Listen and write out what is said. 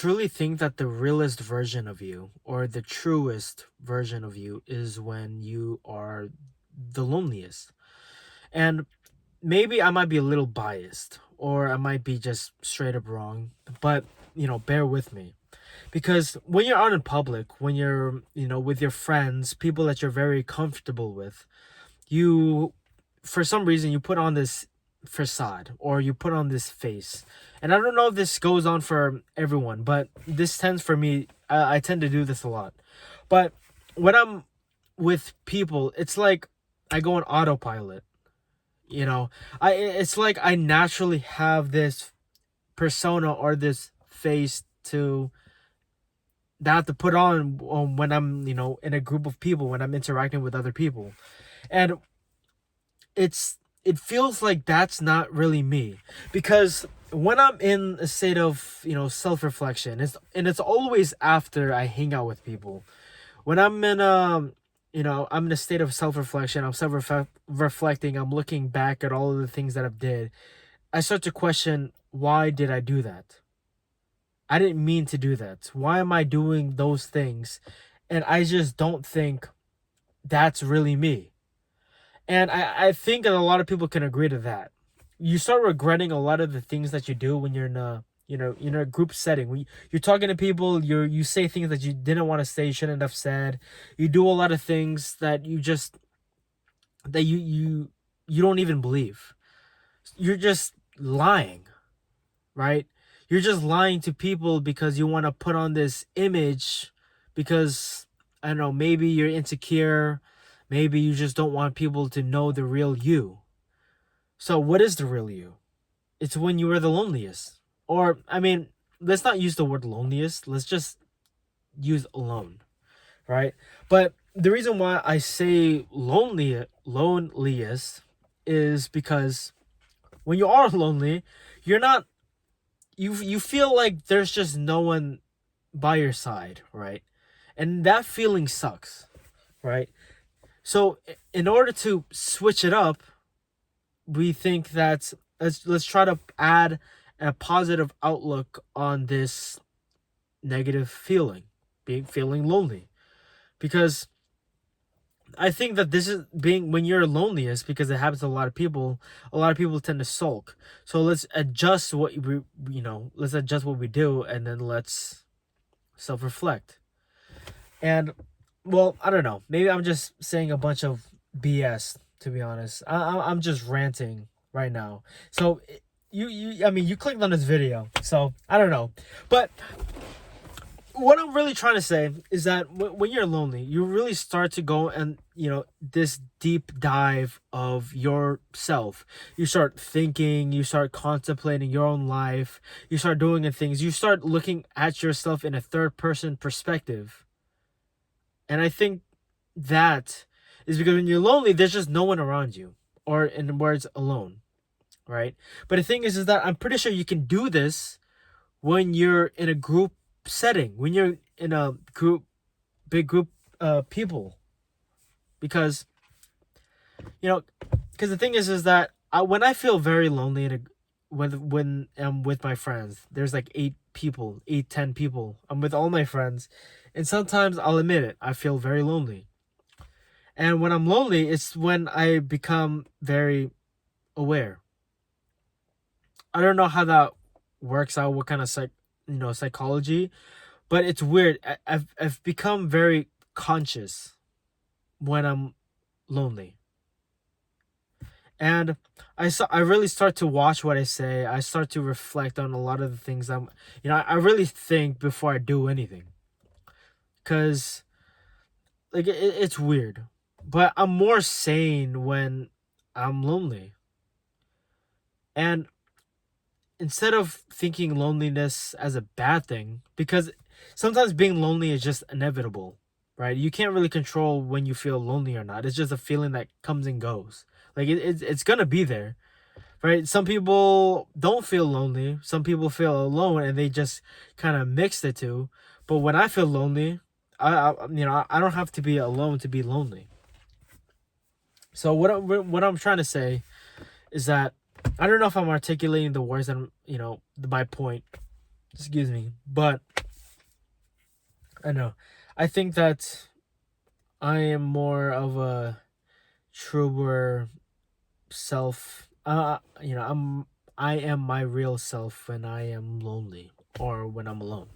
truly think that the realest version of you or the truest version of you is when you are the loneliest. And maybe I might be a little biased or I might be just straight up wrong, but bear with me. Because when you're out in public, when you're, with your friends, people that you're very comfortable with, you for some reason you put on this facade or you put on this face. And I don't know if this goes on for everyone, but this tends for me, I tend to do this a lot. But when I'm with people, it's like I go on autopilot. you know it's like I naturally have this persona or this face to that I have to put on when I'm in a group of people, when I'm interacting with other people. And it feels like that's not really me, because when I'm in a state of self-reflection, it's always after I hang out with people. When I'm in I'm in a state of self-reflection, I'm self-reflecting, I'm looking back at all of the things that I've did, I start to question, why did I do that? I didn't mean to do that. Why am I doing those things? And I just don't think that's really me. And I think that a lot of people can agree to that. You start regretting a lot of the things that you do when you're in a in a group setting. When you're talking to people, you say things that you didn't want to say, you shouldn't have said. You do a lot of things that you don't even believe. You're just lying, right? You're just lying to people because you want to put on this image, because I don't know, maybe you're insecure, maybe you just don't want people to know the real you. So what is the real you? It's when you are the loneliest. Or I mean, let's not use the word loneliest. Let's just use alone, right? But the reason why I say loneliest is because when you are lonely, you're not you feel like there's just no one by your side, right? And that feeling sucks, right? So in order to switch it up, we think that let's try to add a positive outlook on this negative feeling, feeling lonely. Because I think that this is being when you're loneliest, because it happens to a lot of people. A lot of people tend to sulk. So let's adjust what let's adjust what we do, and then let's self-reflect. And well, I don't know. Maybe I'm just saying a bunch of BS. To be honest, I'm just ranting right now. So I mean, you clicked on this video, so I don't know. But what I'm really trying to say is that when you're lonely, you really start to go and this deep dive of yourself. You start thinking, you start contemplating your own life, you start doing the things, you start looking at yourself in a third person perspective. And I think that is because when you're lonely, there's just no one around you, or in words, alone, right? But the thing is that I'm pretty sure you can do this when you're in a group setting, when you're in a big group people. Because because the thing is that when I feel very lonely when I'm with my friends, there's like 8 people, 10 people, I'm with all my friends, and sometimes I'll admit it, I feel very lonely. And when I'm lonely, it's when I become very aware. I don't know how that works out, what kind of psychology, but it's weird. I've become very conscious when I'm lonely. And I really start to watch what I say. I start to reflect on a lot of the things I really think before I do anything. Cuz like it's weird. But I'm more sane when I'm lonely. And instead of thinking loneliness as a bad thing, because sometimes being lonely is just inevitable, right? You can't really control when you feel lonely or not. It's just a feeling that comes and goes. Like it's gonna be there, right? Some people don't feel lonely. Some people feel alone, and they just kind of mix the two. But when I feel lonely, I don't have to be alone to be lonely. So what I'm trying to say is that I don't know if I'm articulating the words that my point, Excuse me. But I don't know. I think that I am more of a truer self. I am my real self when I am lonely or when I'm alone.